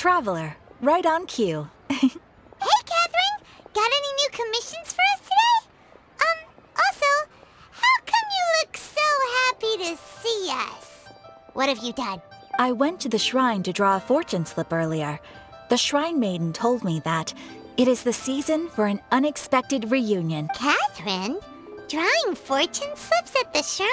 traveler. Right on cue. Hey, Catherine! Got any new commissions for us today? Also, how come you look so happy to see us? What have you done? I went to the shrine to draw a fortune slip earlier. The shrine maiden told me that it is the season for an unexpected reunion. Catherine? Drawing fortune slips at the shrine?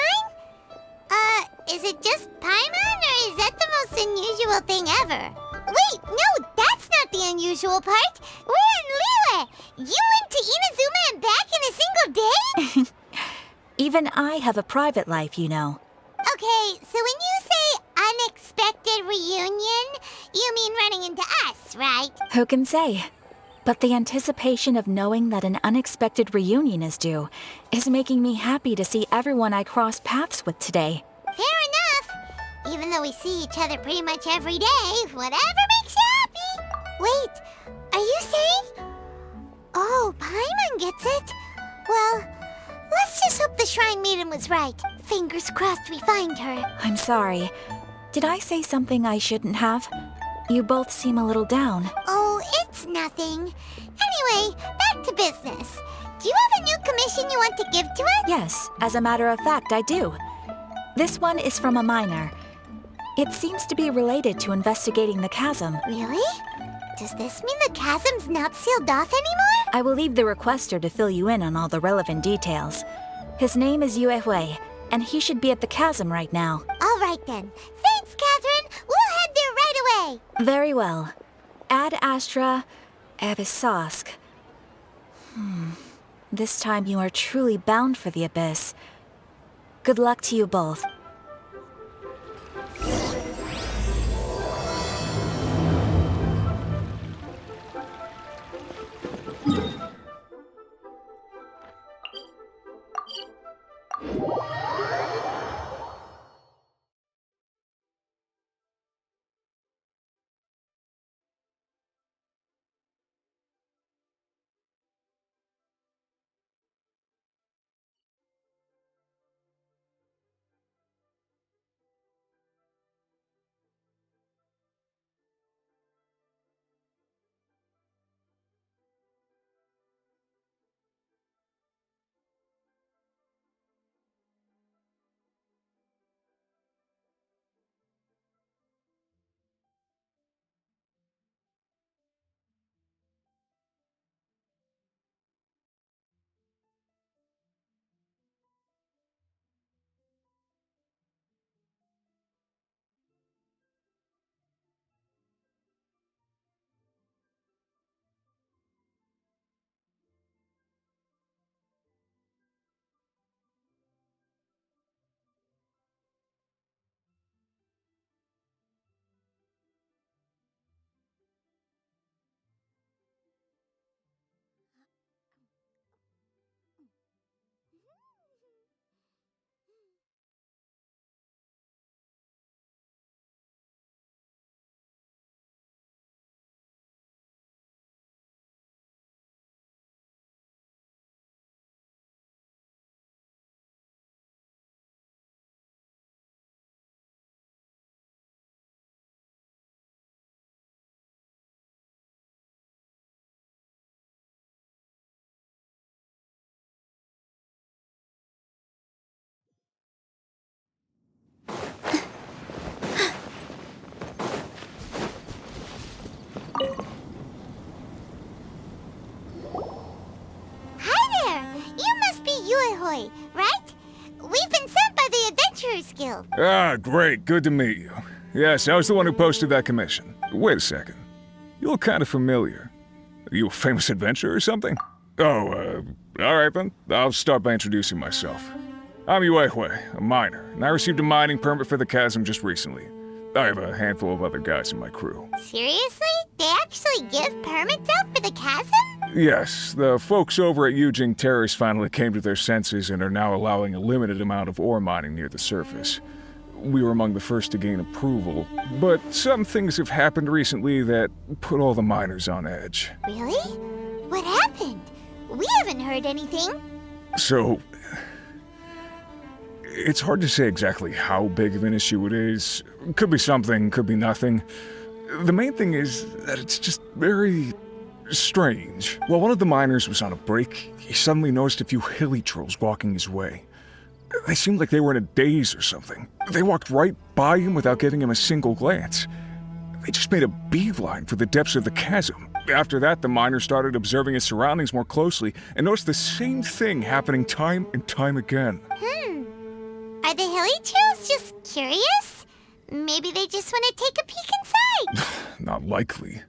Is it just Paimon, or is that the most unusual thing ever? Wait, no, that's not the unusual part. We're in Liyue. You went to Inazuma and back in a single day? Even I have a private life, you know. Okay, so when you say unexpected reunion, you mean running into us, right? Who can say? But the anticipation of knowing that an unexpected reunion is due is making me happy to see everyone I crossed paths with today. Fair enough. Even though we see each other pretty much every day, whatever makes you happy. Wait, are you saying? Oh, Paimon gets it. Well, let's just hope the Shrine Maiden was right. Fingers crossed we find her. I'm sorry. Did I say something I shouldn't have? You both seem a little down. Oh, it's nothing. Anyway, back to business. Do you have a new commission you want to give to us? Yes, as a matter of fact, I do. This one is from a miner. It seems to be related to investigating the chasm. Really? Does this mean the chasm's not sealed off anymore? I will leave the requester to fill you in on all the relevant details. His name is Yue Hui, and he should be at the chasm right now. All right then. Thanks, Catherine. We'll head there right away. Very well. Ad Astra Abyssosque. This time you are truly bound for the abyss. Good luck to you both. Hi there. You must be Yue Hui, right? We've been sent by the Adventurers Guild. Ah, great. Good to meet you. Yes, I was the one who posted that commission. Wait a second. You look kind of familiar. Are you a famous adventurer or something? Oh, alright then. I'll start by introducing myself. I'm Yue Hui, a miner, and I received a mining permit for the chasm just recently. I have a handful of other guys in my crew. Seriously? They actually give permits out for the chasm? Yes, the folks over at Yujing Terrace finally came to their senses and are now allowing a limited amount of ore mining near the surface. We were among the first to gain approval, but some things have happened recently that put all the miners on edge. Really? What happened? We haven't heard anything. So, it's hard to say exactly how big of an issue it is. Could be something, could be nothing. The main thing is that it's just very strange. While one of the miners was on a break, he suddenly noticed a few hilly trolls walking his way. They seemed like they were in a daze or something. They walked right by him without giving him a single glance. They just made a beeline for the depths of the chasm. After that, the miner started observing his surroundings more closely and noticed the same thing happening time and time again. Are the hilly trolls just curious? Maybe they just want to take a peek inside. Not likely.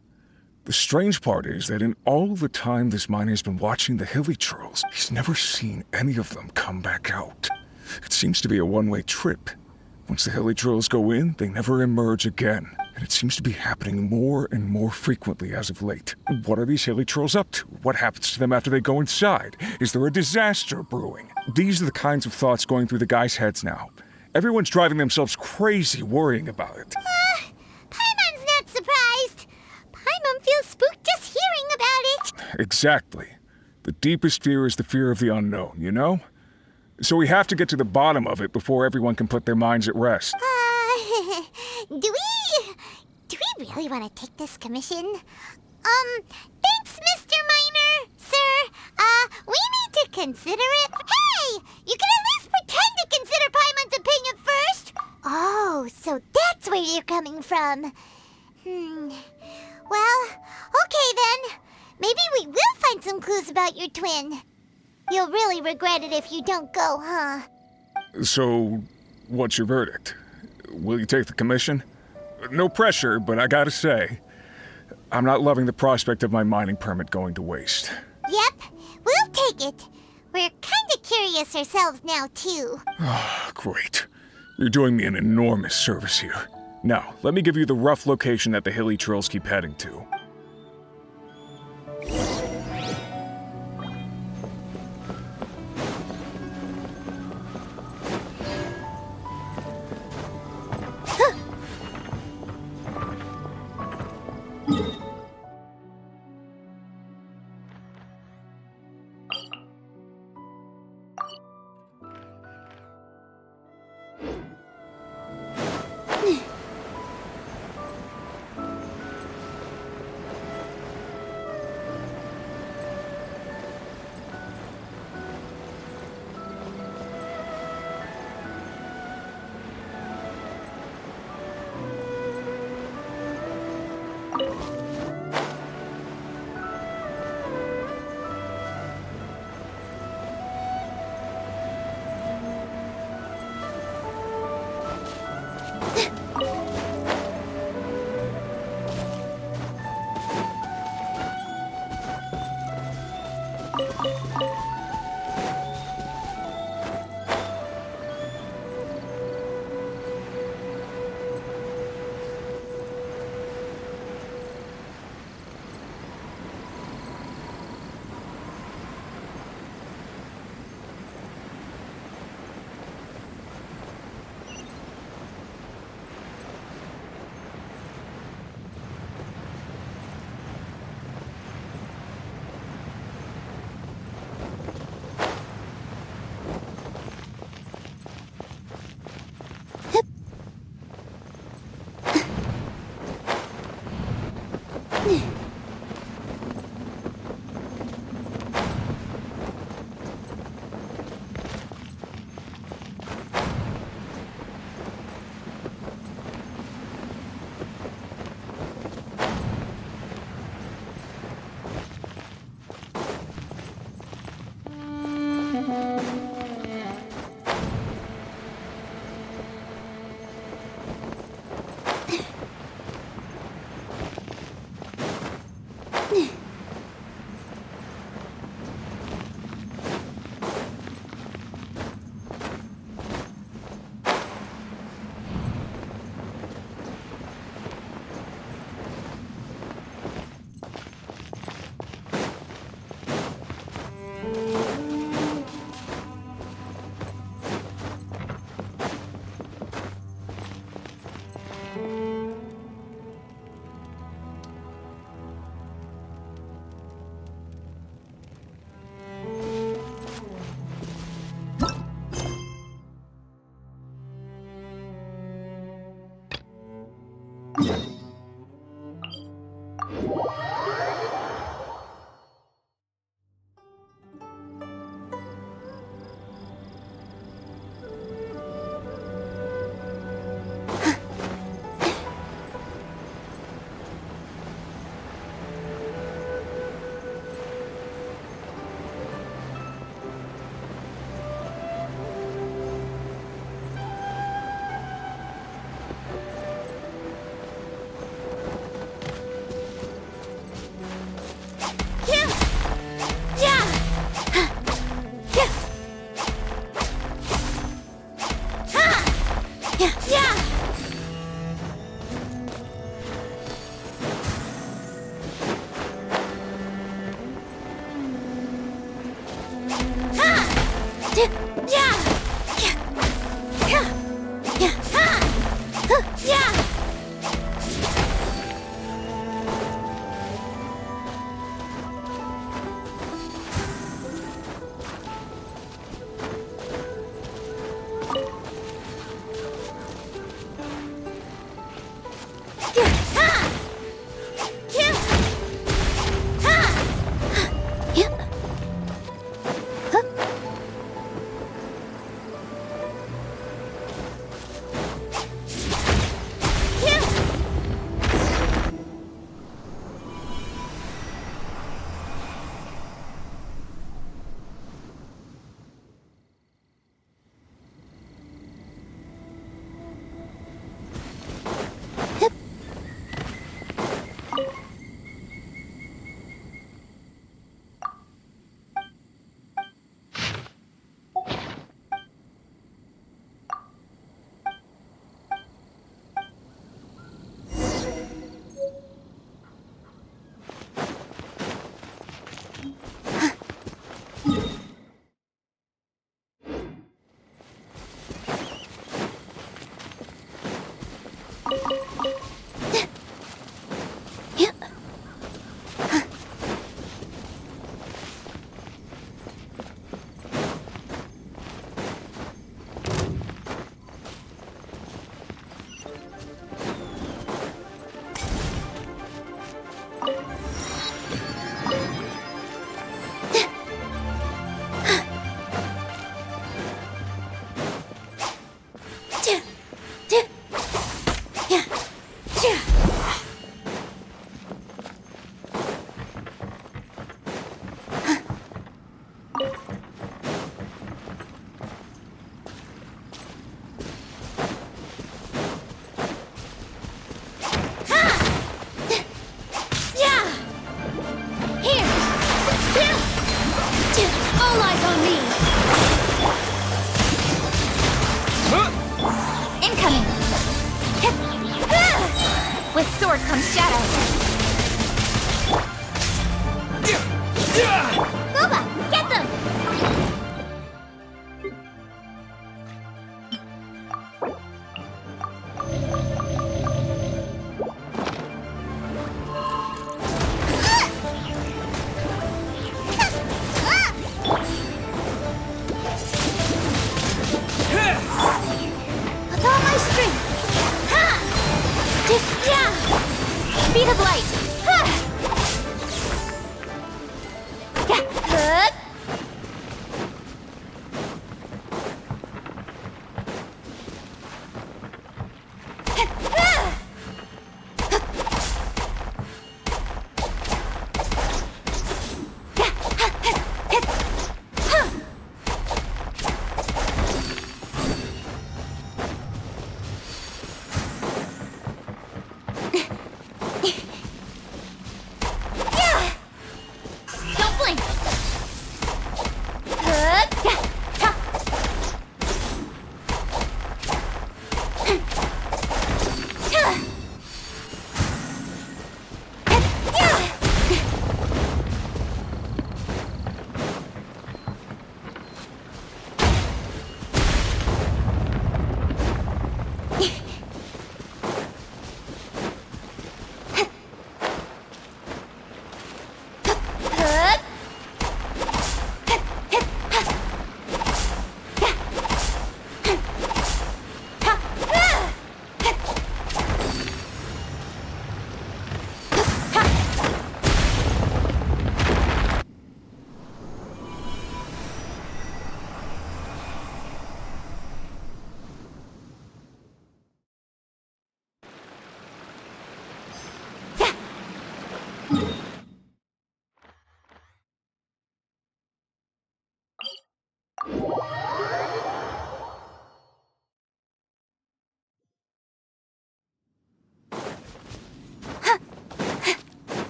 The strange part is that in all the time this miner's been watching the hilly trolls, he's never seen any of them come back out. It seems to be a one-way trip. Once the hilly trolls go in, they never emerge again. And it seems to be happening more and more frequently as of late. What are these hilly trolls up to? What happens to them after they go inside? Is there a disaster brewing? These are the kinds of thoughts going through the guys' heads now. Everyone's driving themselves crazy worrying about it. Paimon's not surprised. Paimon feels spooked just hearing about it. Exactly. The deepest fear is the fear of the unknown, you know? So we have to get to the bottom of it before everyone can put their minds at rest. Do we really want to take this commission? Thanks, Mr. Miner, sir. We need to consider it. Hey, you can at least pretend to consider Paimon's opinion first. Oh, so that's where you're coming from. Well, okay then. Maybe we will find some clues about your twin. You'll really regret it if you don't go, huh? So, what's your verdict? Will you take the commission? No pressure, but I gotta say, I'm not loving the prospect of my mining permit going to waste. Yep, we'll take it. We're kinda curious ourselves now, too. Great. You're doing me an enormous service here. Now, let me give you the rough location that the hilly trolls keep heading to. Speed of light!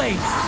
blade!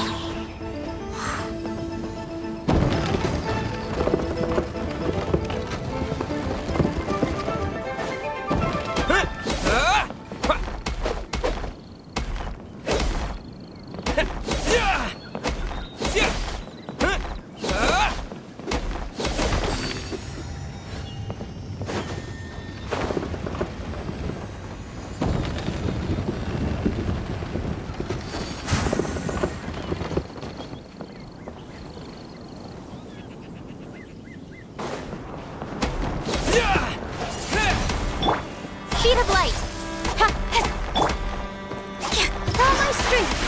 Speed of light. With all my strength.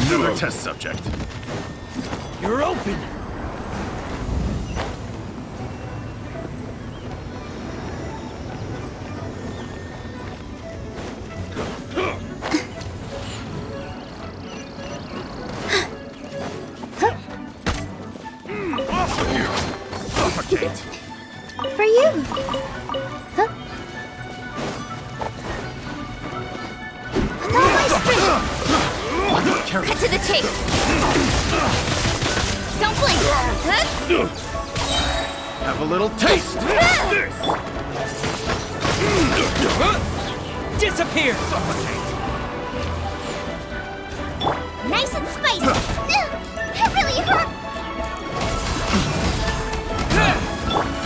Another test subject. You're open! Off with you! Suffocate! For you. With all my strength. Cut to the chase. Don't blink. Have a little taste! Disappear! Nice and spicy. That really hurt.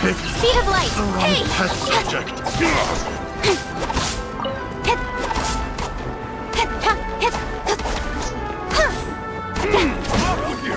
Pick Speed of light. the wrong Hey. test subject. Off with you!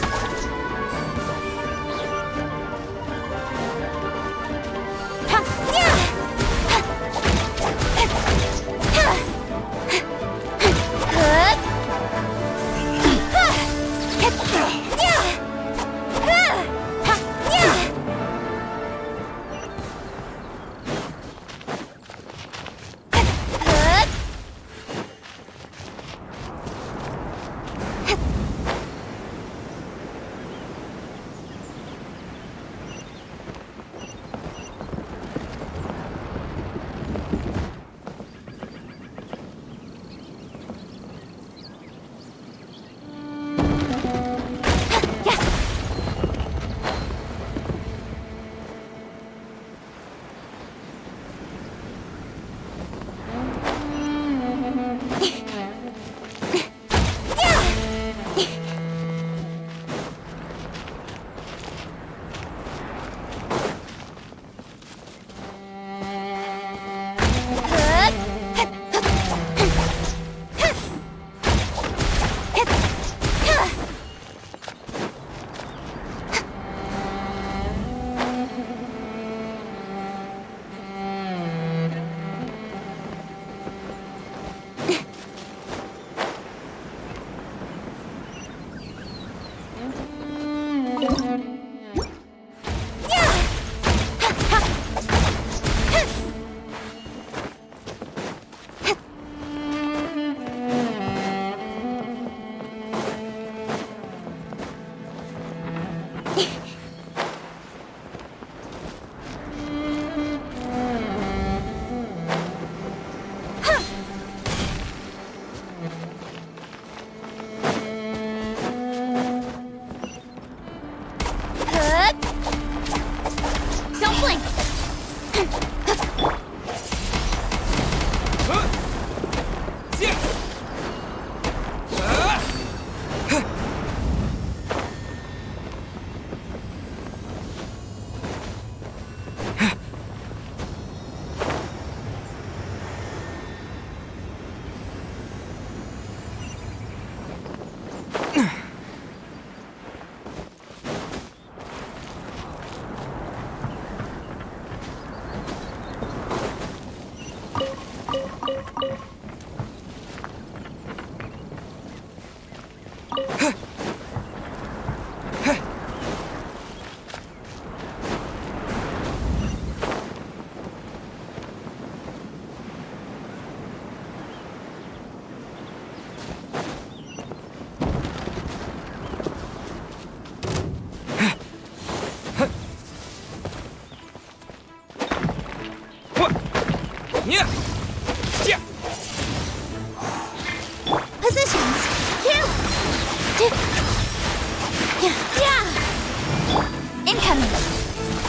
Incoming!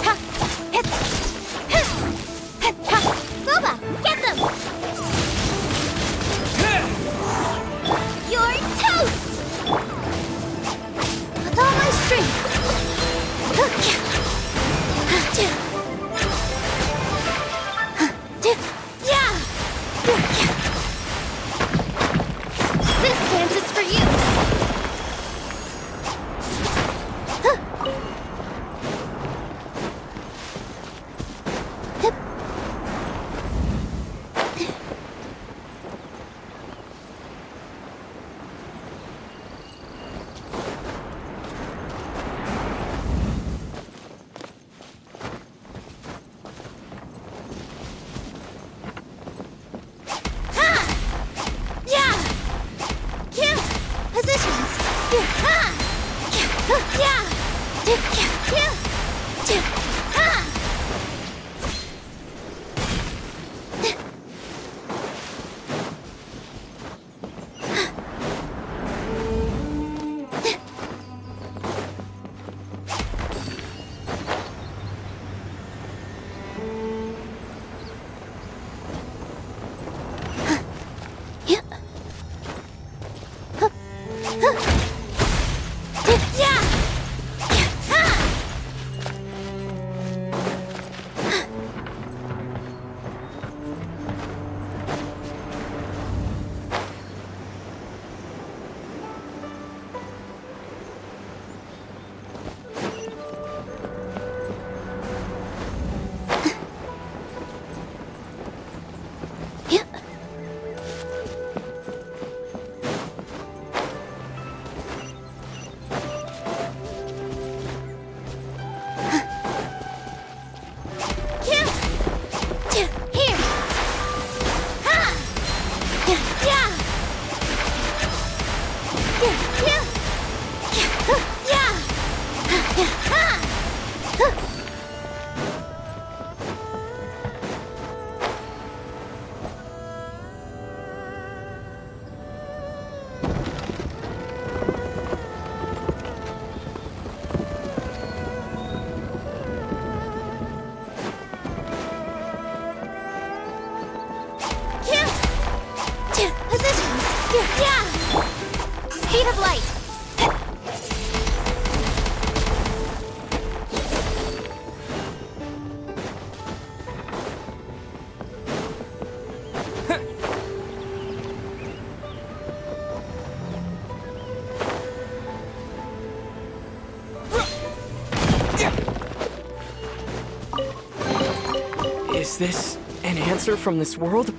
Ha! Hit! Ha! Boba! Get them! You're toast! With all my strength! This dance is for you! Speed of light! Is this an answer from this world?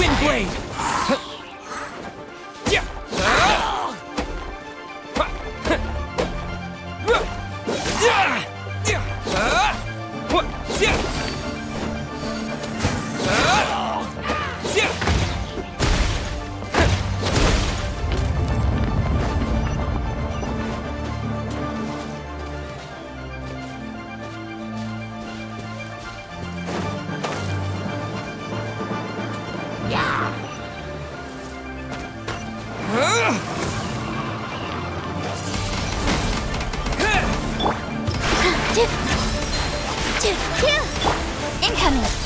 Windblade! Incoming.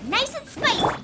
Nice and spicy.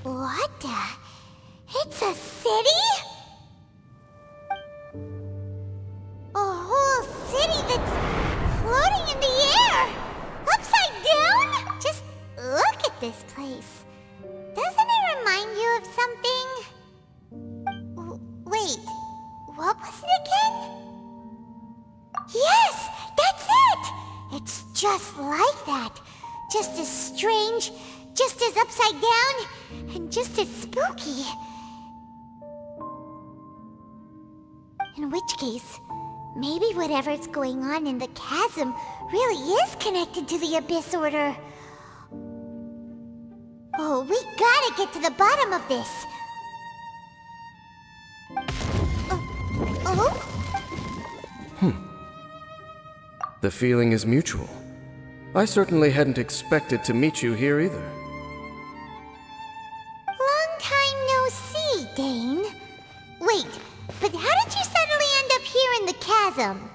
What the? It's a city? A whole city that's floating in the air! Upside down? Just look at this place. Doesn't it remind you of something? Wait, what was it again? Yes, that's it! It's just like that. Just as strange, just as upside down, and just as spooky. In which case, maybe whatever's going on in the chasm really is connected to the Abyss Order. Oh, we gotta get to the bottom of this. Oh? The feeling is mutual. I certainly hadn't expected to meet you here either. Long time no see, Dane. Wait, but how did you suddenly end up here in the chasm?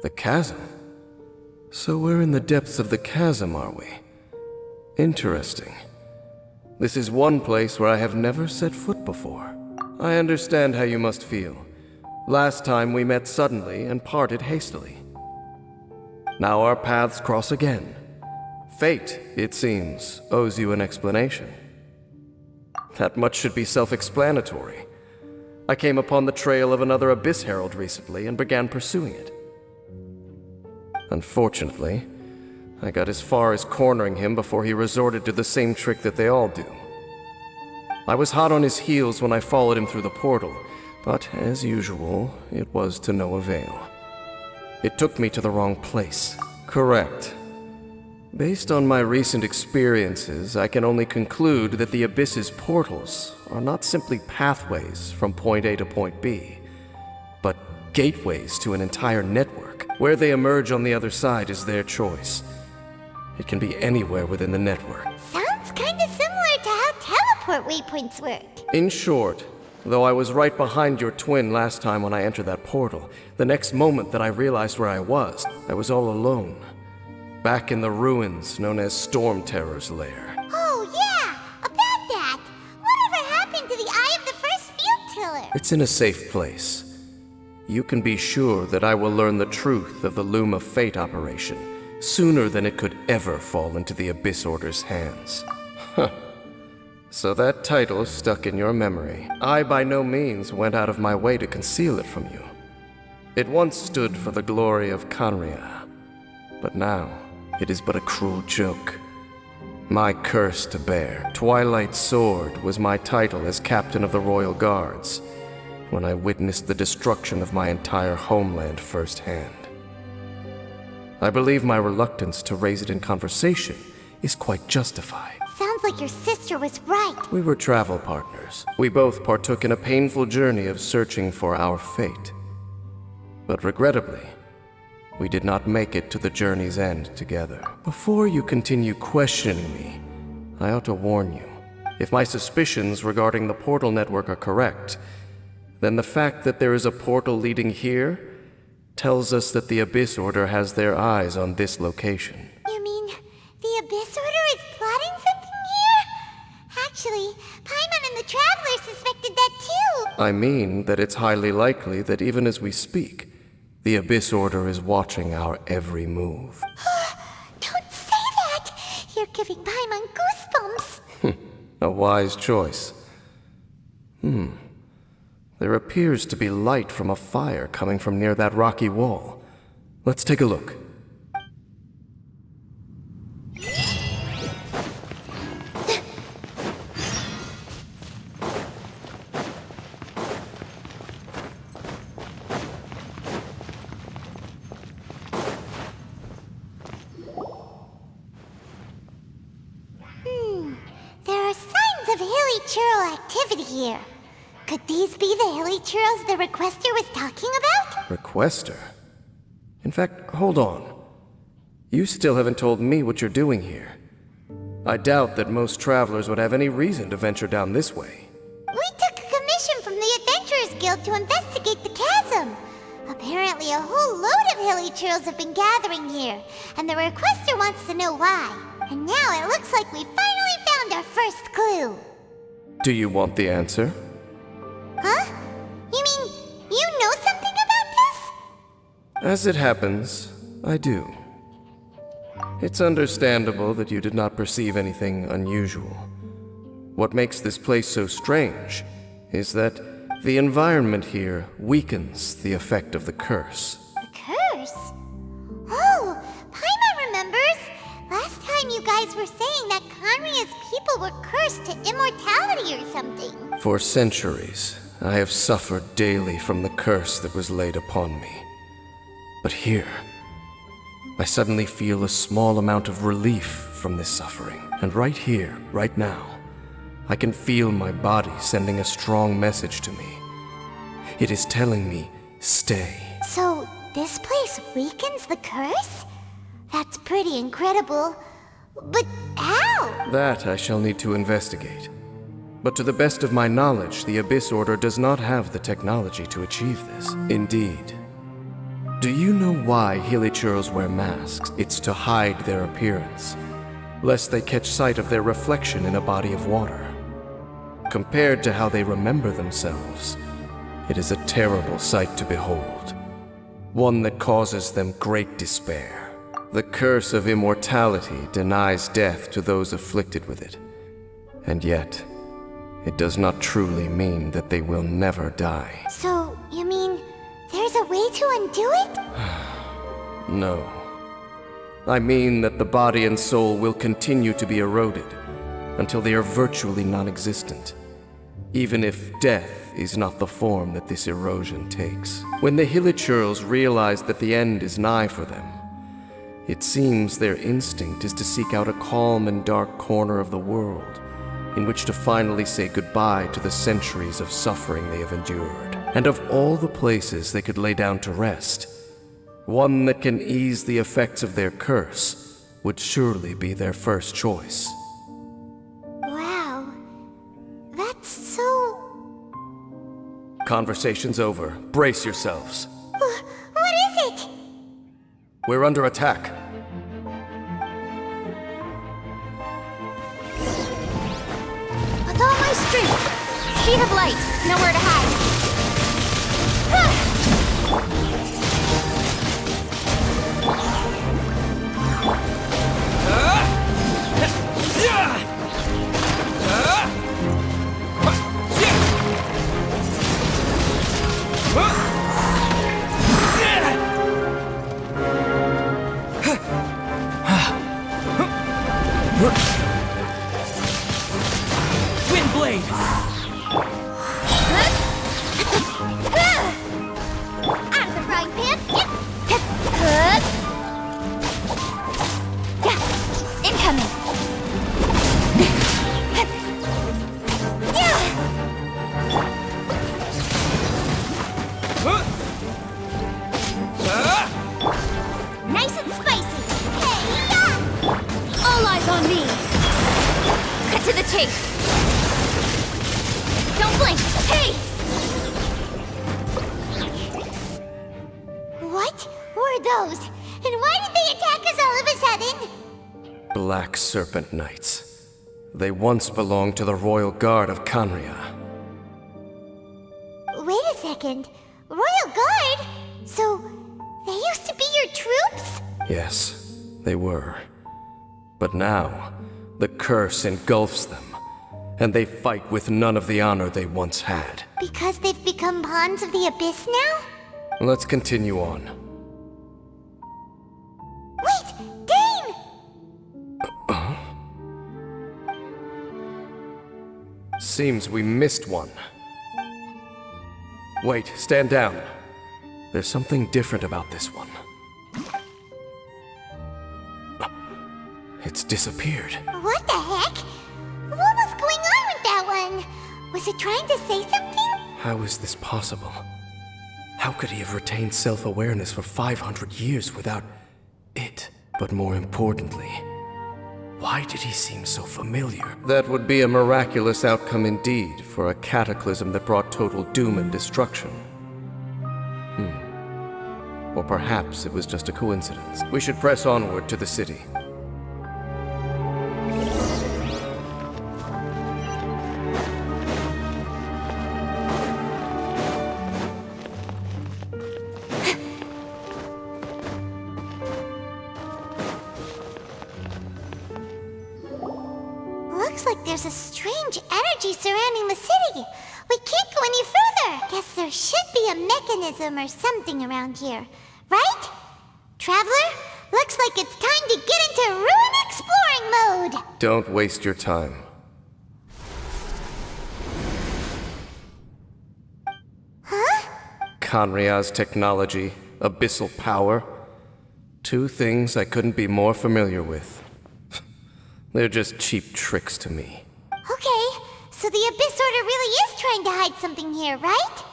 The chasm? So we're in the depths of the chasm, are we? Interesting. This is one place where I have never set foot before. I understand how you must feel. Last time we met suddenly and parted hastily. Now our paths cross again. Fate, it seems, owes you an explanation. That much should be self-explanatory. I came upon the trail of another Abyss Herald recently and began pursuing it. Unfortunately, I got as far as cornering him before he resorted to the same trick that they all do. I was hot on his heels when I followed him through the portal, but as usual, it was to no avail. It took me to the wrong place. Correct. Based on my recent experiences, I can only conclude that the Abyss's portals are not simply pathways from point A to point B, but gateways to an entire network. Where they emerge on the other side is their choice. It can be anywhere within the network. Sounds kinda similar to how teleport waypoints work. In short, though I was right behind your twin last time when I entered that portal, the next moment that I realized where I was all alone. Back in the ruins known as Storm Terror's lair. Oh yeah, about that. Whatever happened to the Eye of the First Field Tiller? It's in a safe place. you can be sure that I will learn the truth of the Loom of Fate operation sooner than it could ever fall into the Abyss Order's hands. Huh. So that title stuck in your memory. I by no means went out of my way to conceal it from you. It once stood for the glory of Kanria, but now it is but a cruel joke. My curse to bear. Twilight Sword was my title as captain of the Royal Guards when I witnessed the destruction of my entire homeland firsthand. I believe my reluctance to raise it in conversation is quite justified. Sounds like your sister was right. We were travel partners. We both partook in a painful journey of searching for our fate. But regrettably, we did not make it to the journey's end together. Before you continue questioning me, I ought to warn you. If my suspicions regarding the portal network are correct, then the fact that there is a portal leading here tells us that the Abyss Order has their eyes on this location. You mean the Abyss Order is plotting something here? Actually, Paimon and the Traveler suspected that too. I mean that it's highly likely that even as we speak, the Abyss Order is watching our every move. Don't say that! You're giving Paimon goosebumps. A wise choice. There appears to be light from a fire coming from near that rocky wall. Let's take a look. There are signs of hilly churl activity here. Could these be the hilly churls the Requester was talking about? Requester? In fact, hold on. You still haven't told me what you're doing here. I doubt that most travelers would have any reason to venture down this way. We took a commission from the Adventurers Guild to investigate the chasm. Apparently a whole load of hilly churls have been gathering here, and the Requester wants to know why. And now it looks like we finally found our first clue. Do you want the answer? Huh? You mean you know something about this? As it happens, I do. It's understandable that you did not perceive anything unusual. What makes this place so strange is that the environment here weakens the effect of the curse. A curse? Oh, Paimon remembers. Last time you guys were saying that Kanria's people were cursed to immortality or something. For centuries, I have suffered daily from the curse that was laid upon me. But here, I suddenly feel a small amount of relief from this suffering. And right here, right now, I can feel my body sending a strong message to me. It is telling me, stay. So, this place weakens the curse? That's pretty incredible. But how? That I shall need to investigate. But to the best of my knowledge, the Abyss Order does not have the technology to achieve this. Indeed. Do you know why Hilichurls wear masks? It's to hide their appearance, lest they catch sight of their reflection in a body of water. Compared to how they remember themselves, it is a terrible sight to behold. One that causes them great despair. The curse of immortality denies death to those afflicted with it. And yet, it does not truly mean that they will never die. So, you mean there's a way to undo it? No. I mean that the body and soul will continue to be eroded until they are virtually non-existent, even if death is not the form that this erosion takes. When the Hilichurls realize that the end is nigh for them, it seems their instinct is to seek out a calm and dark corner of the world in which to finally say goodbye to the centuries of suffering they have endured. And of all the places they could lay down to rest, one that can ease the effects of their curse would surely be their first choice. Wow. That's so... Conversation's over. Brace yourselves. What is it? We're under attack. With all my strength! Speed of light, nowhere to hide. Wind blade! Out of the frying pan! Incoming! Nice and spicy! Hey! All eyes on me! Cut to the chase! Don't blink! Hey! What were those? And why did they attack us all of a sudden? Black Serpent Knights. They once belonged to the Royal Guard of Canria. Wait a second. Royal Guard? So, they used to be your troops? Yes, they were. But now, the curse engulfs them, and they fight with none of the honor they once had. Because they've become pawns of the Abyss now? Let's continue on. Wait! Dane! Seems we missed one. Wait, stand down. There's something different about this one. It's disappeared. What the heck? What was going on with that one? Was it trying to say something? How is this possible? How could he have retained self-awareness for 500 years without it? But more importantly, why did he seem so familiar? That would be a miraculous outcome indeed for a cataclysm that brought total doom and destruction. Or perhaps it was just a coincidence. We should press onward to the city. Looks like there's a strange energy surrounding the city. We can't go any further. Guess there should be a mechanism or something around here. Right? Traveler, looks like it's time to get into ruin exploring mode. Don't waste your time. Huh? Canria's technology, abyssal power. Two things I couldn't be more familiar with. They're just cheap tricks to me. Okay, so the Abyss Order really is trying to hide something here, right?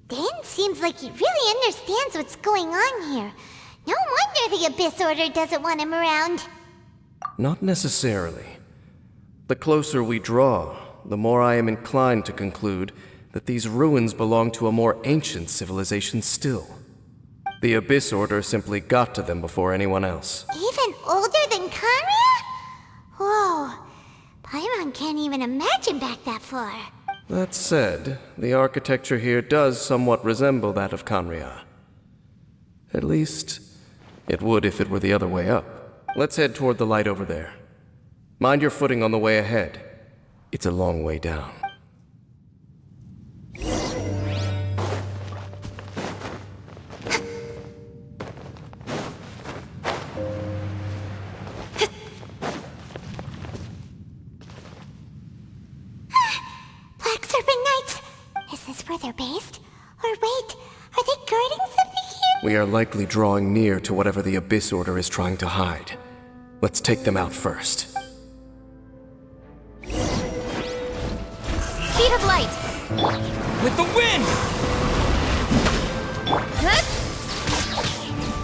Dan seems like he really understands what's going on here. No wonder the Abyss Order doesn't want him around. Not necessarily. The closer we draw, the more I am inclined to conclude that these ruins belong to a more ancient civilization still. The Abyss Order simply got to them before anyone else. Even older than Canria? Whoa, Paimon can't even imagine back that far. That said, the architecture here does somewhat resemble that of Canria. At least, it would if it were the other way up. Let's head toward the light over there. Mind your footing on the way ahead. It's a long way down. Black Serpent Knights! Is this where they're based? Or wait, are they guarding something here? We are likely drawing near to whatever the Abyss Order is trying to hide. Let's take them out first. Speed of light! With the wind! Good.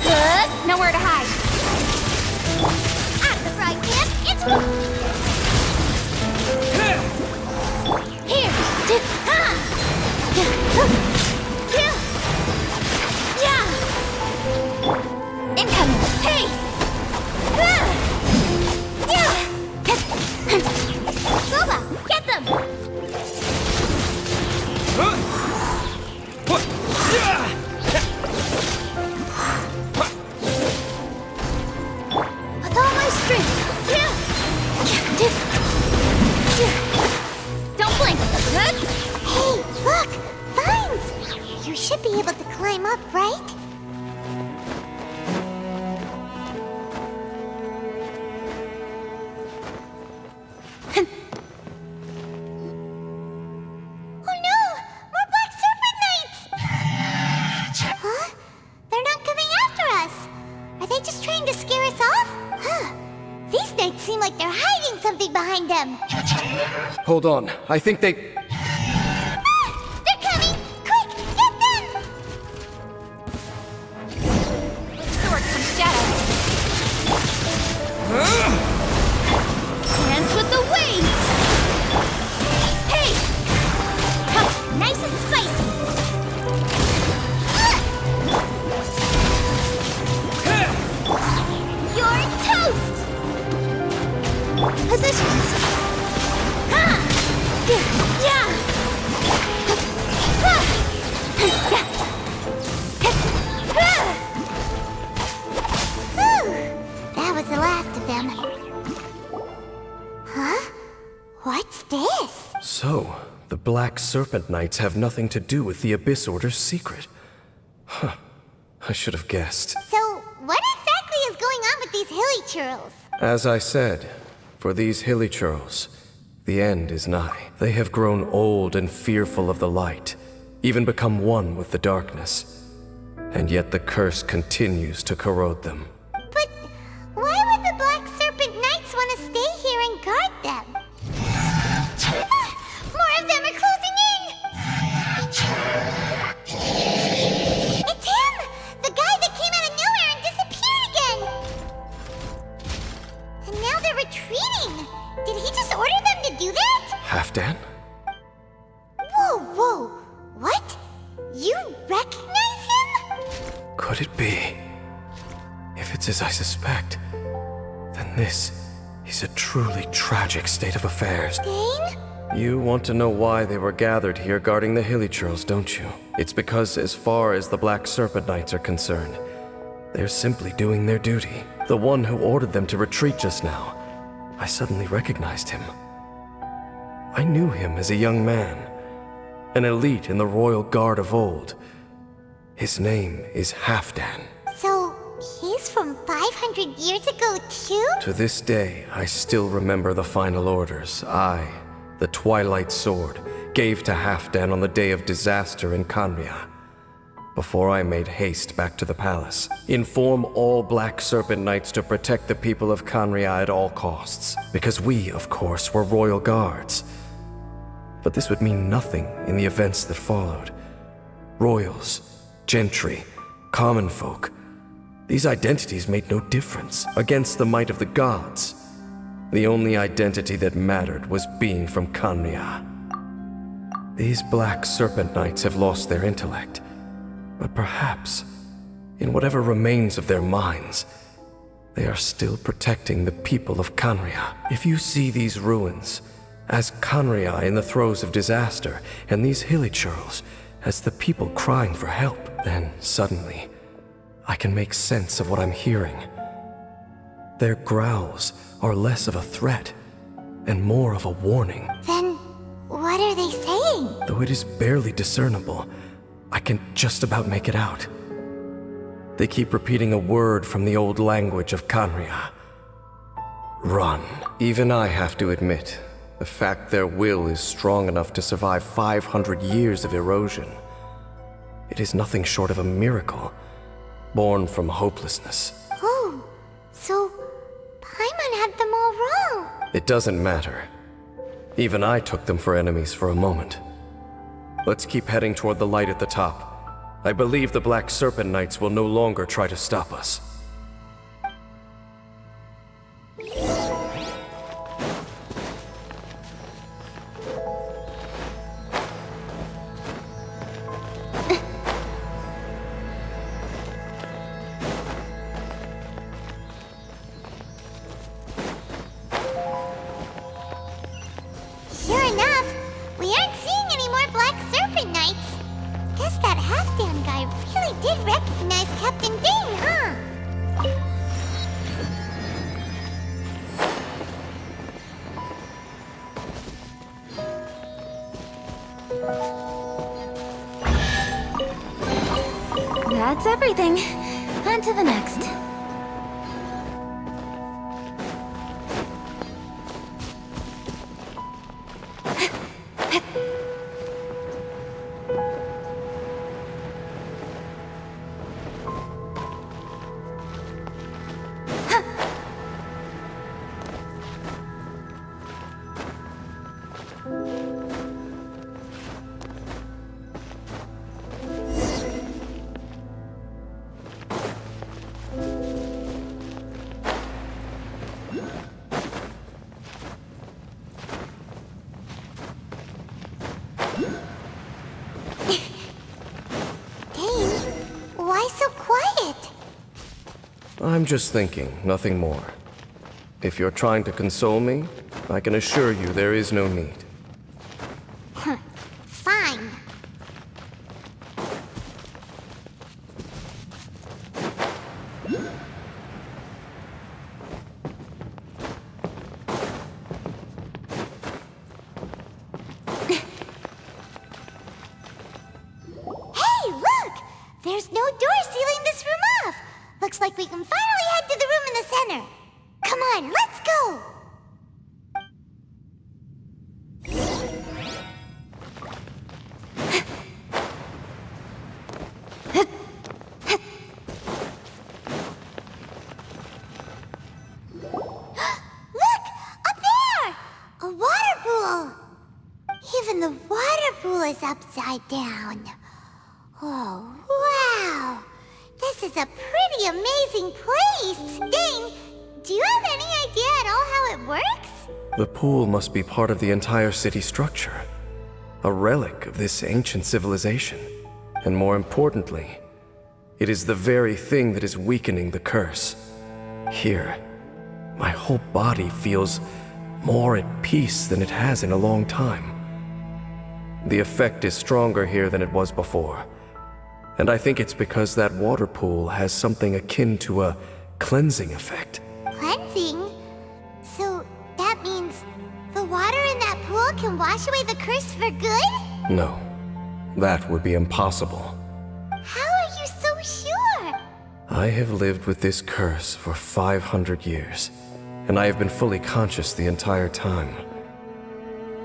Good. Nowhere to hide. Out of the frying pan, it's... Here. Yeah! Incoming. Hey. Yeah! should be able to climb up, right? Oh no! More Black Serpent Knights! Huh? They're not coming after us! Are they just trying to scare us off? Huh. These knights seem like they're hiding something behind them. Hold on, I think they... They're coming! Quick, get them! Sword comes shadow. Dance with the waves! Hey! Huh, nice and spicy! You're toast! Positions! Ha! Yeah! Whew. That was the last of them. Huh? What's this? So, the Black Serpent Knights have nothing to do with the Abyss Order's secret. Huh. I should have guessed. So, what exactly is going on with these hilly churls? As I said, for these hilly churls, the end is nigh. They have grown old and fearful of the light, even become one with the darkness. And yet the curse continues to corrode them. But why would the Black Serpent Knights want to stay here and guard them? More of them are closing in! It's him! The guy that came out of nowhere and disappeared again! And now they're retreating! Did he just order them to do that? Halfdan? Whoa, whoa! What? You recognize him? Could it be? If it's as I suspect, then this is a truly tragic state of affairs. Dane? You want to know why they were gathered here guarding the hilly churls, don't you? It's because as far as the Black Serpent Knights are concerned, they're simply doing their duty. The one who ordered them to retreat just now, I suddenly recognized him. I knew him as a young man, an elite in the royal guard of old. His name is Halfdan. So, he's from 500 years ago too? To this day, I still remember the final orders I, the Twilight Sword, gave to Halfdan on the day of disaster in Kanria. Before I made haste back to the palace, inform all Black Serpent Knights to protect the people of Kanria at all costs, because we, of course, were royal guards. But this would mean nothing in the events that followed. Royals, gentry, common folk, these identities made no difference against the might of the gods. The only identity that mattered was being from Kanria. These Black Serpent Knights have lost their intellect, but perhaps, in whatever remains of their minds, they are still protecting the people of Kanria. If you see these ruins as Kanria in the throes of disaster, and these hilly churls as the people crying for help, then suddenly I can make sense of what I'm hearing. Their growls are less of a threat and more of a warning. Then, what are they saying? Though it is barely discernible, I can just about make it out. They keep repeating a word from the old language of Kanria. Run. Even I have to admit, the fact their will is strong enough to survive 500 years of erosion. It is nothing short of a miracle, born from hopelessness. Oh, so Paimon had them all wrong. It doesn't matter. Even I took them for enemies for a moment. Let's keep heading toward the light at the top. I believe the Black Serpent Knights will no longer try to stop us. Sure enough, we aren't seeing any more Black Serpent Knights. Guess that Halfdan guy really did recognize Captain Dane, huh? That's everything. On to the next. Dane, why so quiet? I'm just thinking, nothing more. If you're trying to console me, I can assure you there is no need. Fine. Hey, look! There's no door sealing this room off. Looks like we can finally head to the room in the center. Come on, let's go! Look! Up there! A water pool! Even the water pool is upside down. Oh, wow! This is a pretty amazing place! Dane, do you have any idea at all how it works? The pool must be part of the entire city structure. A relic of this ancient civilization. And more importantly, it is the very thing that is weakening the curse. Here, my whole body feels more at peace than it has in a long time. The effect is stronger here than it was before. And I think it's because that water pool has something akin to a cleansing effect. Cleansing? So that means the water in that pool can wash away the curse for good? No, that would be impossible. How are you so sure? I have lived with this curse for 500 years, and I have been fully conscious the entire time.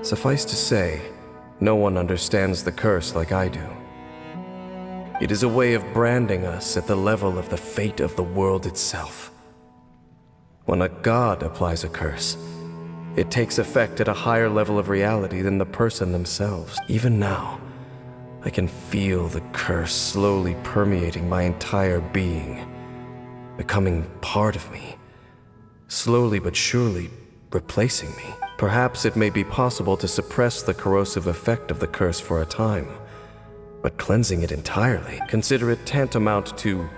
Suffice to say, no one understands the curse like I do. It is a way of branding us at the level of the fate of the world itself. When a god applies a curse, it takes effect at a higher level of reality than the person themselves. Even now, I can feel the curse slowly permeating my entire being, becoming part of me, slowly but surely replacing me. Perhaps it may be possible to suppress the corrosive effect of the curse for a time, but cleansing it entirely, consider it tantamount to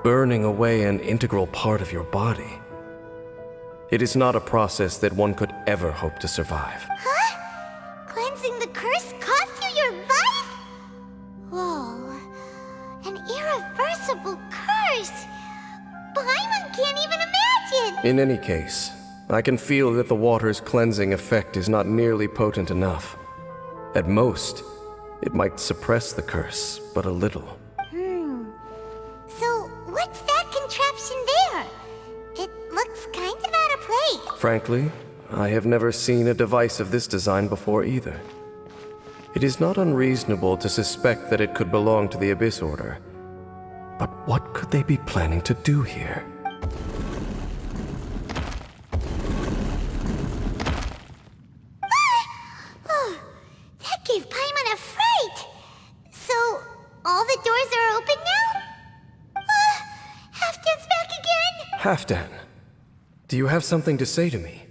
burning away an integral part of your body. It is not a process that one could ever hope to survive. Huh? Cleansing the curse cost you your life? Whoa. An irreversible curse! Paimon can't even imagine! In any case, I can feel that the water's cleansing effect is not nearly potent enough. At most, it might suppress the curse, but a little. So, what's that contraption there? It looks kind of out of place. Frankly, I have never seen a device of this design before either. It is not unreasonable to suspect that it could belong to the Abyss Order. But what could they be planning to do here? Oh, that gave Paimon a fright! So, all the doors are open now? Halfdan's back again! Halfdan, do you have something to say to me?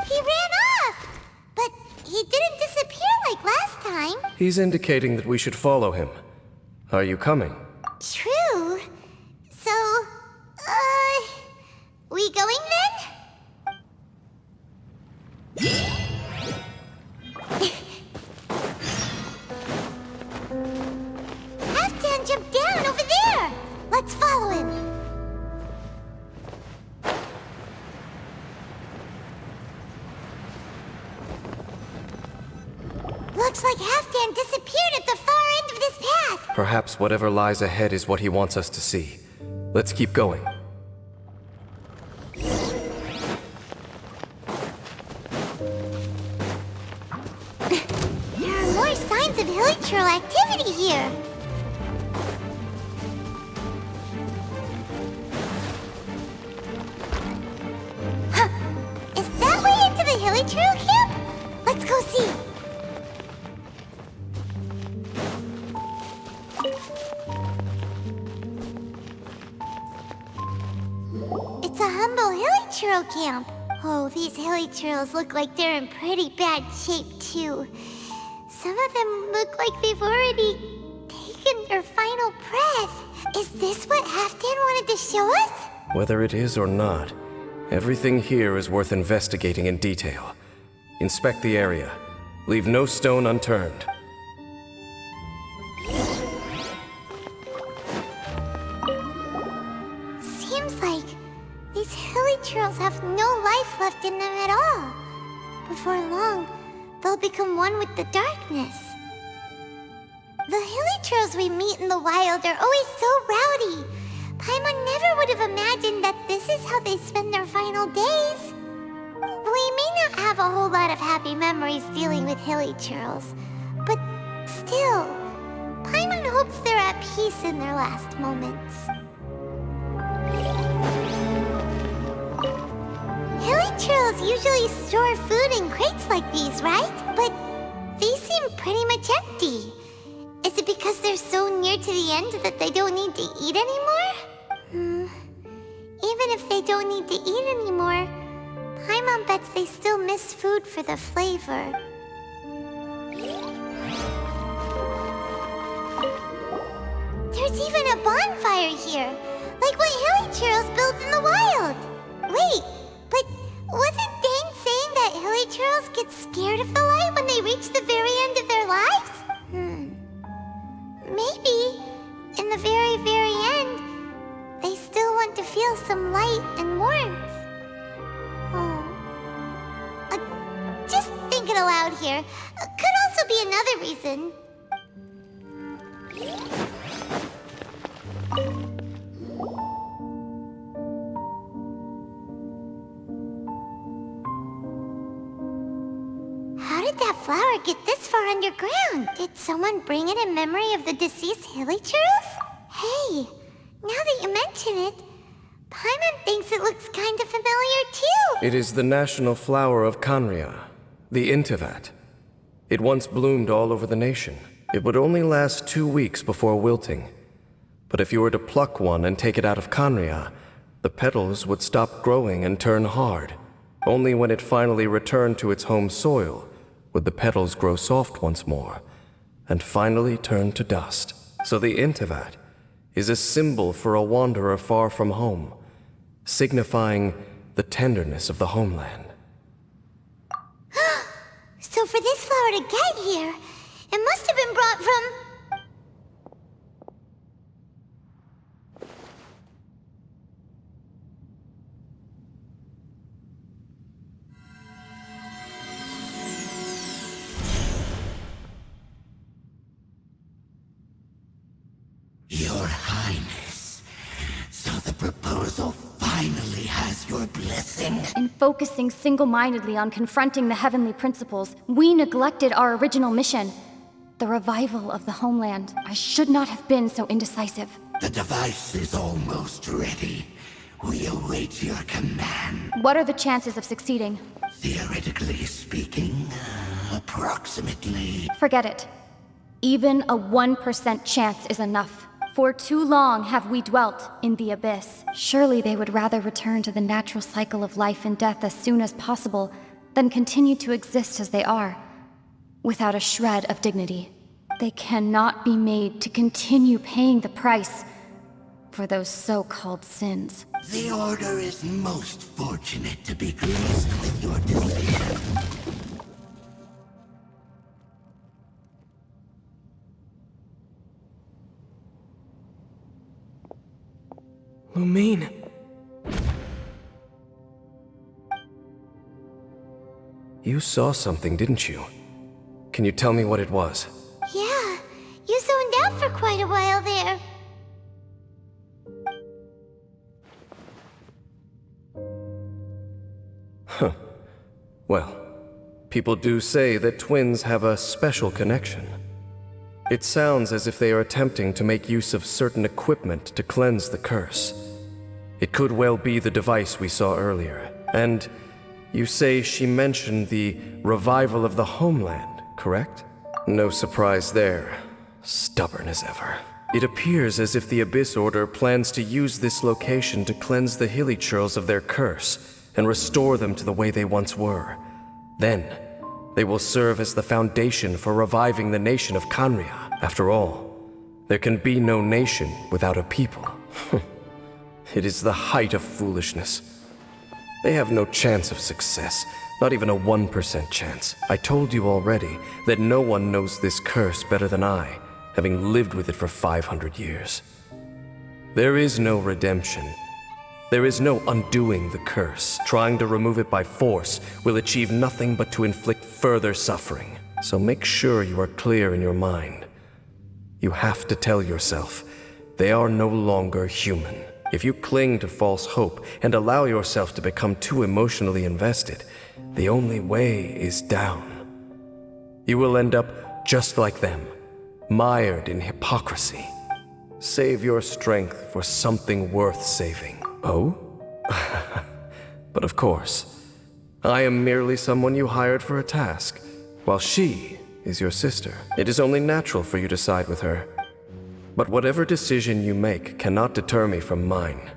He ran off! But he didn't disappear like last time. He's indicating that we should follow him. Are you coming? True. So, we going then? Halfdan jumped down over there! Let's follow him! Looks like Halfdan disappeared at the far end of this path. Perhaps whatever lies ahead is what he wants us to see. Let's keep going. There are more signs of hilichurl activity here. Huh. Is that way into the hilichurl camp? Let's go see. It's a humble hilichurl camp. Oh, these hilichurls look like they're in pretty bad shape, too. Some of them look like they've already taken their final breath. Is this what Halfdan wanted to show us? Whether it is or not, everything here is worth investigating in detail. Inspect the area. Leave no stone unturned. Seems like these hilichurls have no life left in them at all. Before long, they'll become one with the darkness. The hilichurls we meet in the wild are always so rowdy. Paimon never would have imagined that this is how they spend their final days. We may not have a whole lot of happy memories dealing with hilichurls, but still, Paimon hopes they're at peace in their last moments. Hilichurls usually store food in crates like these, right? But these seem pretty much empty. Is it because they're so near to the end that they don't need to eat anymore? Even if they don't need to eat anymore, Paimon bets they still miss food for the flavor. There's even a bonfire here, like what hilichurls build in the wild. Wait, but wasn't Dane saying that hilichurls get scared of the light when they reach the very end of their lives? Maybe, in the very, very end, they still want to feel some light and warmth. Just thinking aloud here. Could also be another reason. How did that flower get this far underground? Did someone bring it in memory of the deceased hilichurls? Hey, now that you mention it, Paimon thinks it looks kind of familiar too. It is the national flower of Kanria, the Intivat. It once bloomed all over the nation. It would only last 2 weeks before wilting. But if you were to pluck one and take it out of Kanria, the petals would stop growing and turn hard. Only when it finally returned to its home soil would the petals grow soft once more, and finally turn to dust. So the Intivat is a symbol for a wanderer far from home, signifying the tenderness of the homeland. So for this flower to get here, it must have been brought from... Your Highness, so the proposal finally has your blessing? In focusing single-mindedly on confronting the heavenly principles, we neglected our original mission, the revival of the homeland. I should not have been so indecisive. The device is almost ready. We await your command. What are the chances of succeeding? Theoretically speaking, approximately. Forget it. Even a 1% chance is enough. For too long have we dwelt in the abyss. Surely they would rather return to the natural cycle of life and death as soon as possible than continue to exist as they are, without a shred of dignity. They cannot be made to continue paying the price for those so-called sins. The Order is most fortunate to be graced with your decision. Lumine. You saw something, didn't you? Can you tell me what it was? Yeah, you zoned out for quite a while. Well, people do say that twins have a special connection. It sounds as if they are attempting to make use of certain equipment to cleanse the curse. It could well be the device we saw earlier. And you say she mentioned the revival of the homeland, correct? No surprise there. Stubborn as ever. It appears as if the Abyss Order plans to use this location to cleanse the Hilly Churls of their curse and restore them to the way they once were. Then, they will serve as the foundation for reviving the nation of Kanria. After all, there can be no nation without a people. It is the height of foolishness. They have no chance of success, not even a 1% chance. I told you already that no one knows this curse better than I, having lived with it for 500 years. There is no redemption. There is no undoing the curse. Trying to remove it by force will achieve nothing but to inflict further suffering. So make sure you are clear in your mind. You have to tell yourself, they are no longer human. If you cling to false hope and allow yourself to become too emotionally invested, the only way is down. You will end up just like them, mired in hypocrisy. Save your strength for something worth saving. Oh? But of course, I am merely someone you hired for a task, while she is your sister. It is only natural for you to side with her. But whatever decision you make cannot deter me from mine.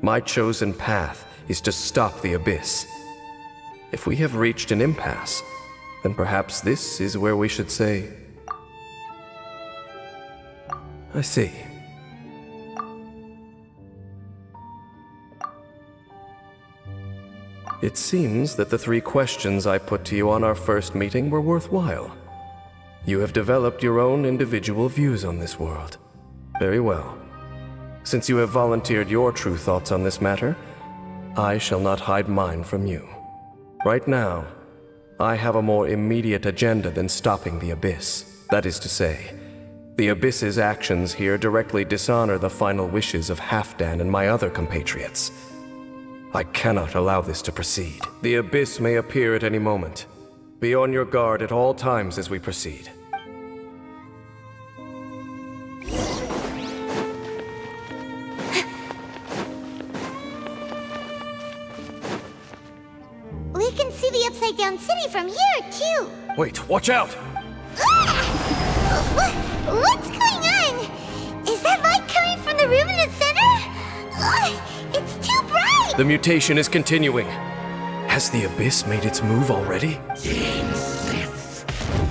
My chosen path is to stop the Abyss. If we have reached an impasse, then perhaps this is where we should say, I see. It seems that the 3 questions I put to you on our first meeting were worthwhile. You have developed your own individual views on this world. Very well. Since you have volunteered your true thoughts on this matter, I shall not hide mine from you. Right now, I have a more immediate agenda than stopping the Abyss. That is to say, the Abyss's actions here directly dishonor the final wishes of Halfdan and my other compatriots. I cannot allow this to proceed. The Abyss may appear at any moment. Be on your guard at all times as we proceed. We can see the Upside Down City from here, too. Wait, watch out! What's going on? Is that light coming from the room in the center? It's too bright! The mutation is continuing. Has the Abyss made its move already? Genshin,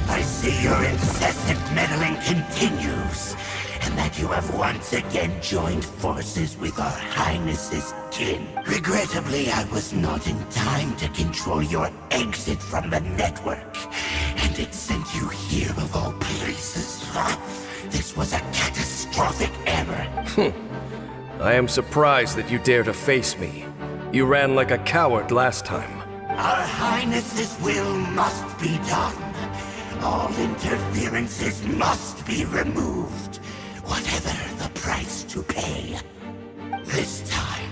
I see your incessant meddling continues, and that you have once again joined forces with our Highness's kin. Regrettably, I was not in time to control your exit from the network, and it sent you here of all places. This was a catastrophic error. I am surprised that you dare to face me. You ran like a coward last time. Our Highness's will must be done. All interferences must be removed, whatever the price to pay. This time,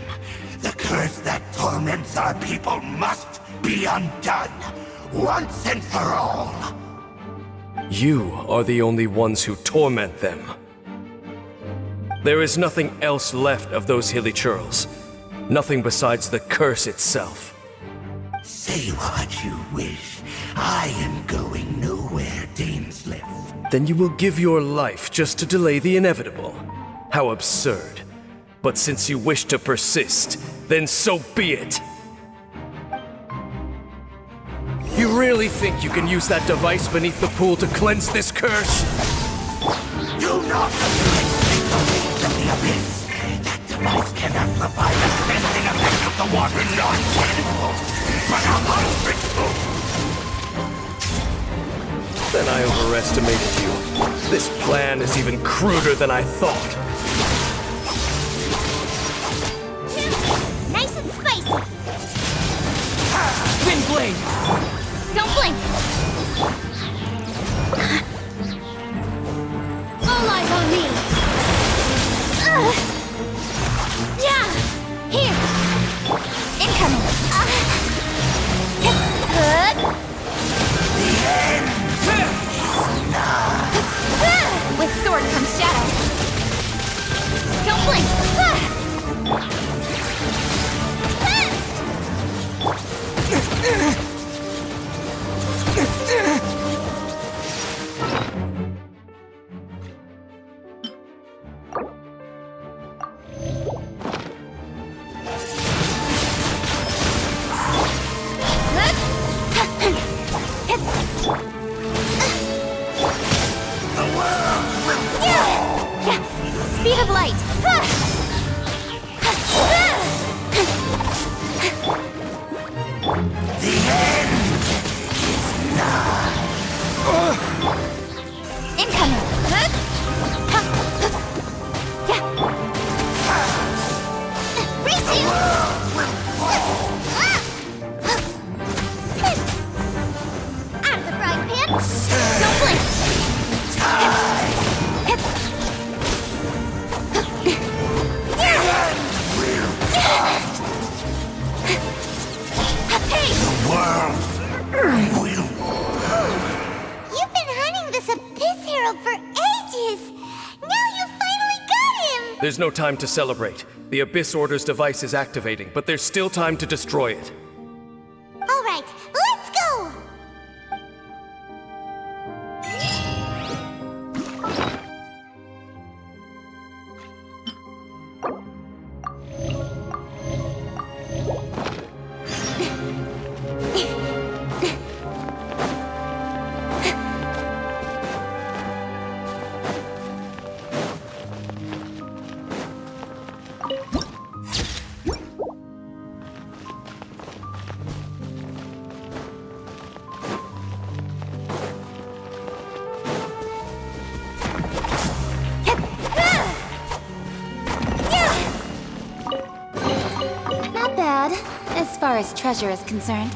the curse that torments our people must be undone, once and for all. You are the only ones who torment them. There is nothing else left of those Hilly Churls. Nothing besides the curse itself. Say what you wish. I am going nowhere, Dainsleif. Then you will give your life just to delay the inevitable. How absurd. But since you wish to persist, then so be it. You really think you can use that device beneath the pool to cleanse this curse? Do not manipulate the waves of the Abyss. That device cannot provide the cleansing effect of the water non-tenfold, but 100-fold. Then I overestimated you. This plan is even cruder than I thought. Nice and spicy. Wind blade! Don't blink. All eyes on me. Yeah. Here. Incoming. blink! Speed of light! The end is nigh. Incoming! Resume! Out of the frying pan! Don't blink! Hey! You've been hunting this Abyss Herald for ages! Now you finally got him! There's no time to celebrate. The Abyss Order's device is activating, but there's still time to destroy it. Alright, let's go! Not bad, as far as treasure is concerned.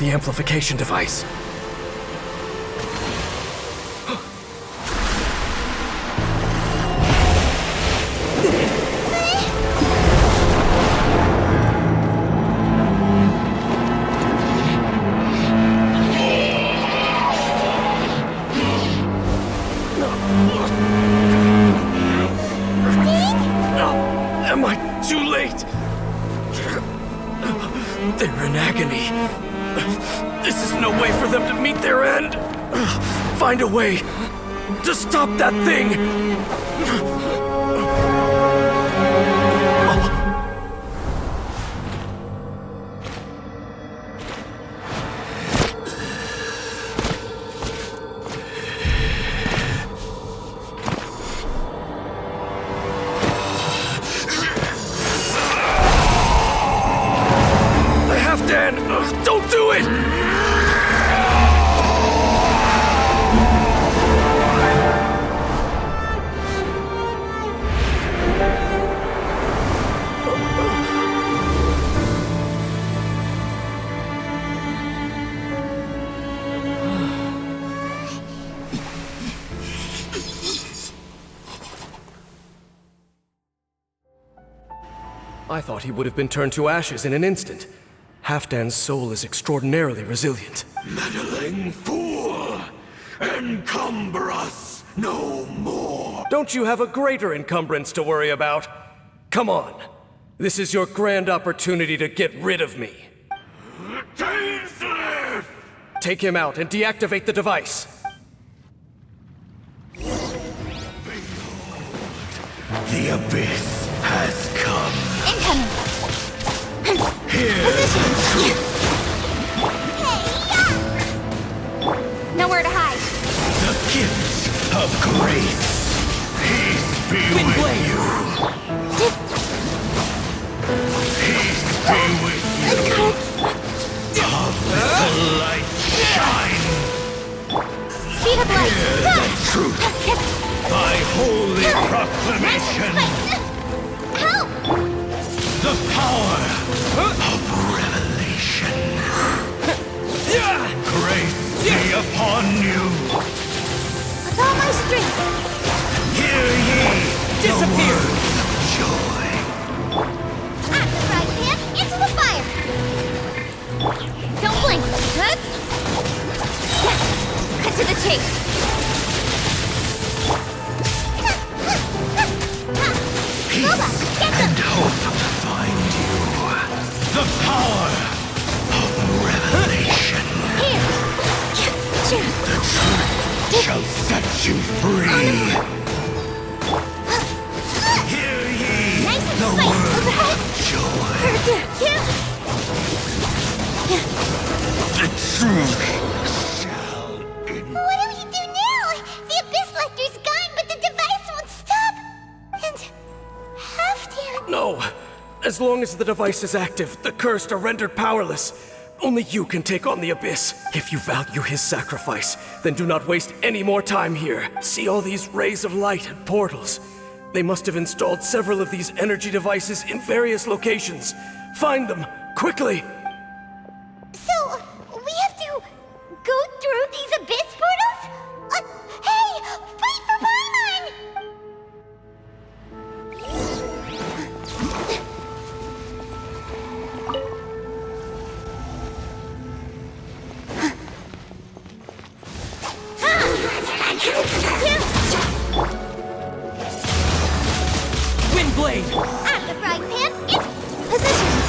the amplification device. Am I too late? They're in agony. This is no way for them to meet their end. Find a way to stop that thing. Dan, don't do it! I thought he would have been turned to ashes in an instant. Halfdan's soul is extraordinarily resilient. Meddling fool! Encumber us no more! Don't you have a greater encumbrance to worry about? Come on. This is your grand opportunity to get rid of me. Tasteless! Take him out and deactivate the device. The abyss has come. Incoming. Here! Nowhere to hide. The gift of grace. Peace be Wind with blade. you. Peace be with you. Of the light shine. Speed of light. Hear the truth. By holy proclamation. Help! The power of revelation. Grace be upon you. With all my strength. Hear ye Disappear. the words of joy. At the right hand, into the fire. Don't blink. Huh? Cut to the chase. Lola, get them! And hope find you. The power of revelation. Here. The truth shall set you free. Hear ye Nice and the spicy. word of joy. The truth shall What do we do now? The Abyss Lecter's gone, but the device won't stop. And Halfdan. No. As long as the device is active, the cursed are rendered powerless. Only you can take on the Abyss. If you value his sacrifice, then do not waste any more time here. See all these rays of light and portals. They must have installed several of these energy devices in various locations. Find them, quickly! So, we have to go through these Abyss portals? Hey! Wait for Paimon! Wind blade. At the frying pan, it's positions.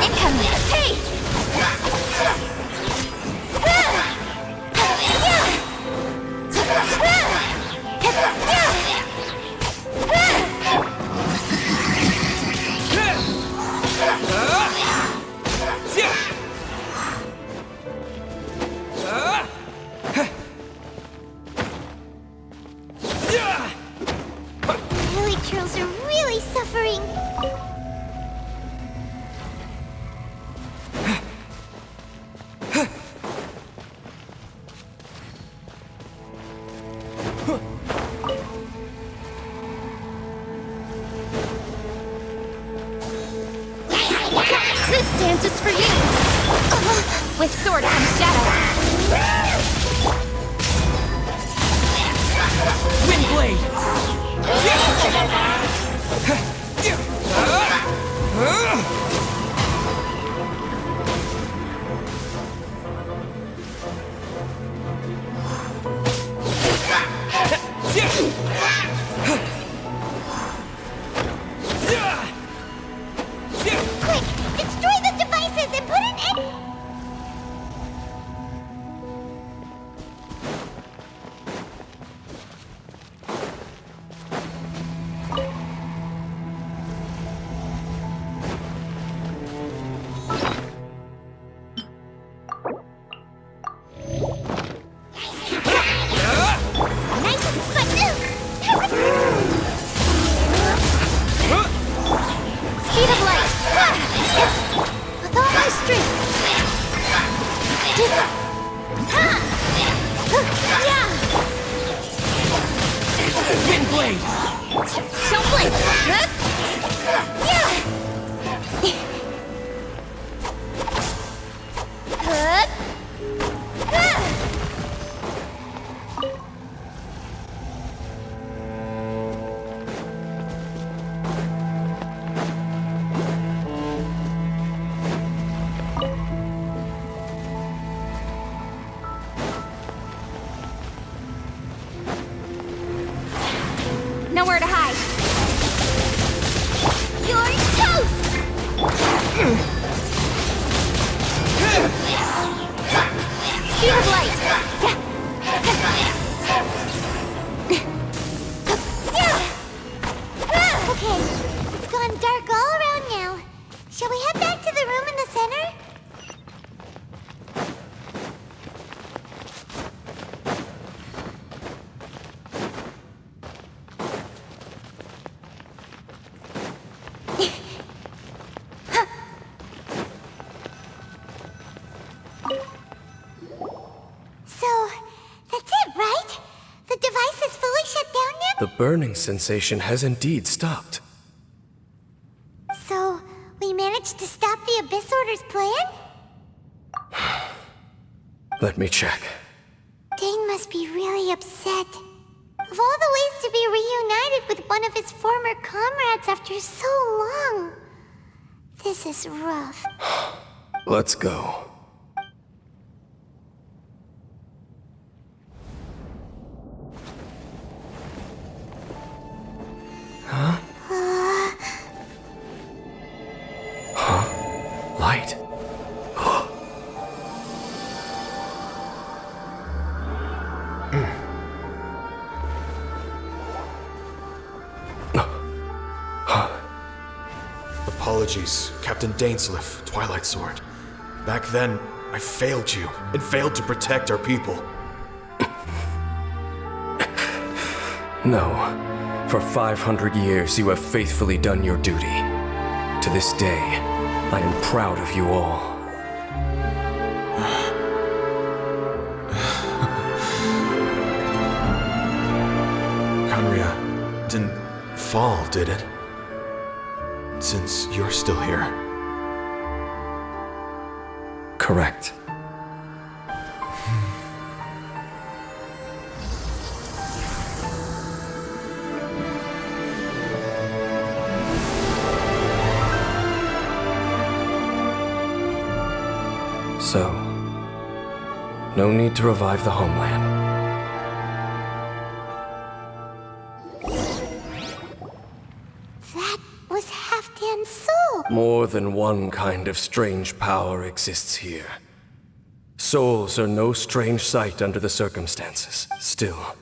Incoming. Hey! Lily Trills are really suffering. This dance is for you! With sword and shadow! Wind blade! Quick! Destroy the devices and put an end... Nice and Speed of light! With all my strength! Wind blade! Don't blink! Nowhere to hide! You're toast! Speed of light! Okay, it's gone dark all around now. Shall we head back to the room in the center? So, that's it, right? The device is fully shut down now? The burning sensation has indeed stopped. So, we managed to stop the Abyss Order's plan? Let me check. Dane must be really upset. Of all the ways to be reunited with one of his former comrades after so long, this is rough. Let's go. Huh? Light. Apologies, Captain Dainsleif, Twilight Sword. Back then, I failed you and failed to protect our people. No. For 500 years, you have faithfully done your duty. To this day, I am proud of you all. Conria didn't fall, did it? Since you're still here. Correct. So, no need to revive the homeland. That was Halfdan's soul! More than one kind of strange power exists here. Souls are no strange sight under the circumstances. Still,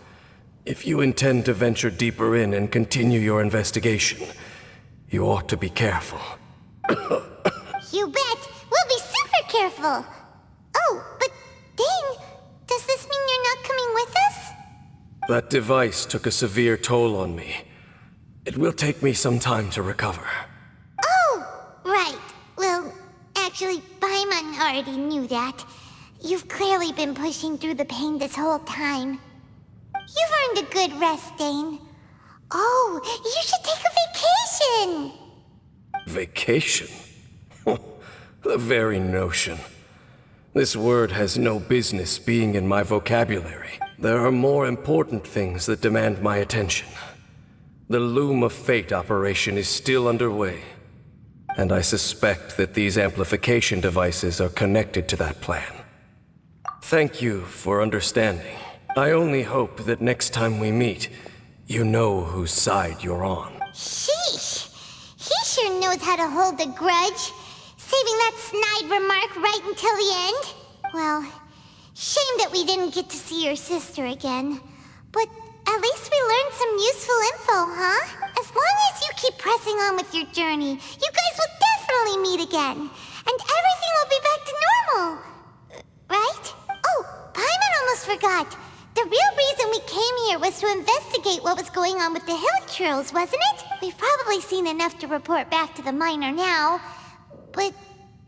if you intend to venture deeper in and continue your investigation, you ought to be careful. You bet! We'll be super careful! Oh, but Dane, does this mean you're not coming with us? That device took a severe toll on me. It will take me some time to recover. Oh, right. Well, actually, Paimon already knew that. You've clearly been pushing through the pain this whole time. You've earned a good rest, Dane. Oh, you should take a vacation! Vacation? The very notion. This word has no business being in my vocabulary. There are more important things that demand my attention. The Loom of Fate operation is still underway, and I suspect that these amplification devices are connected to that plan. Thank you for understanding. I only hope that next time we meet, you know whose side you're on. Sheesh! He sure knows how to hold a grudge, saving that snide remark right until the end. Well, shame that we didn't get to see your sister again. But at least we learned some useful info, huh? As long as you keep pressing on with your journey, you guys will definitely meet again. And everything will be back to normal. Right? Oh, Paimon almost forgot. The real reason we came here was to investigate what was going on with the Hilichurls, wasn't it? We've probably seen enough to report back to the miner now. But,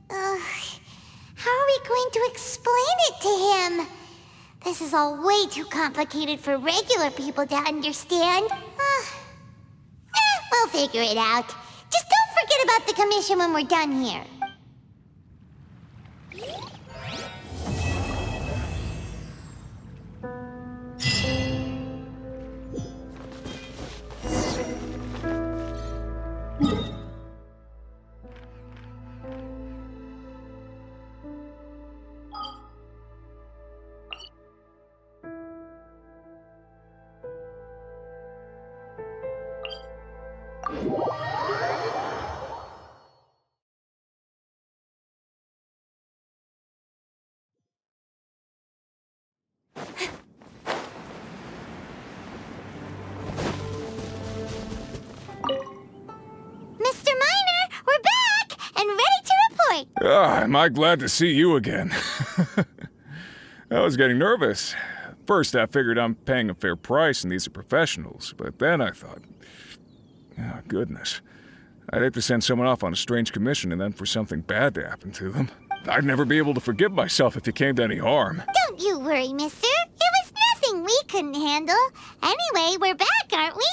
how are we going to explain it to him? This is all way too complicated for regular people to understand. We'll figure it out. Just don't forget about the commission when we're done here. Mr. Miner, we're back and ready to report. Am I glad to see you again. I was getting nervous. First, I figured I'm paying a fair price and these are professionals, but then I thought, oh, goodness. I'd hate to send someone off on a strange commission and then for something bad to happen to them. I'd never be able to forgive myself if it came to any harm. Don't you worry, mister. It was nothing we couldn't handle. Anyway, we're back, aren't we?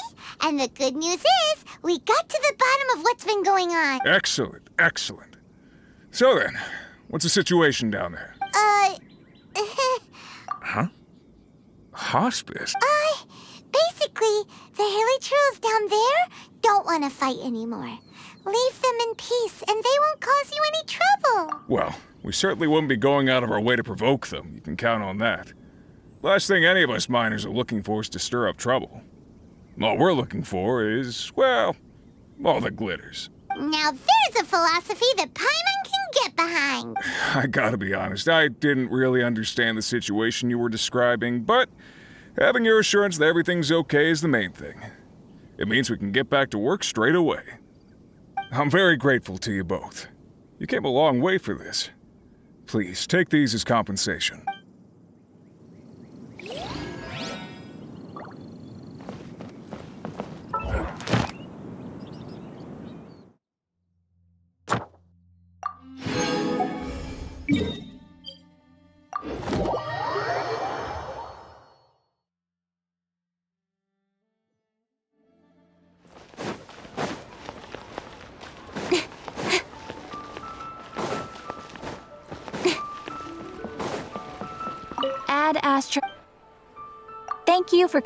And the good news is, we got to the bottom of what's been going on. Excellent, excellent. So then, what's the situation down there? Huh? Hospice? Basically, the Hilichurls down there don't want to fight anymore. Leave them in peace, and they won't cause you any trouble. Well, we certainly wouldn't be going out of our way to provoke them. You can count on that. Last thing any of us miners are looking for is to stir up trouble. All we're looking for is, well, all that glitters. Now there's a philosophy that Paimon can get behind. I gotta be honest, I didn't really understand the situation you were describing, but having your assurance that everything's okay is the main thing. It means we can get back to work straight away. I'm very grateful to you both. You came a long way for this. Please, take these as compensation. Ad Astra. Thank you for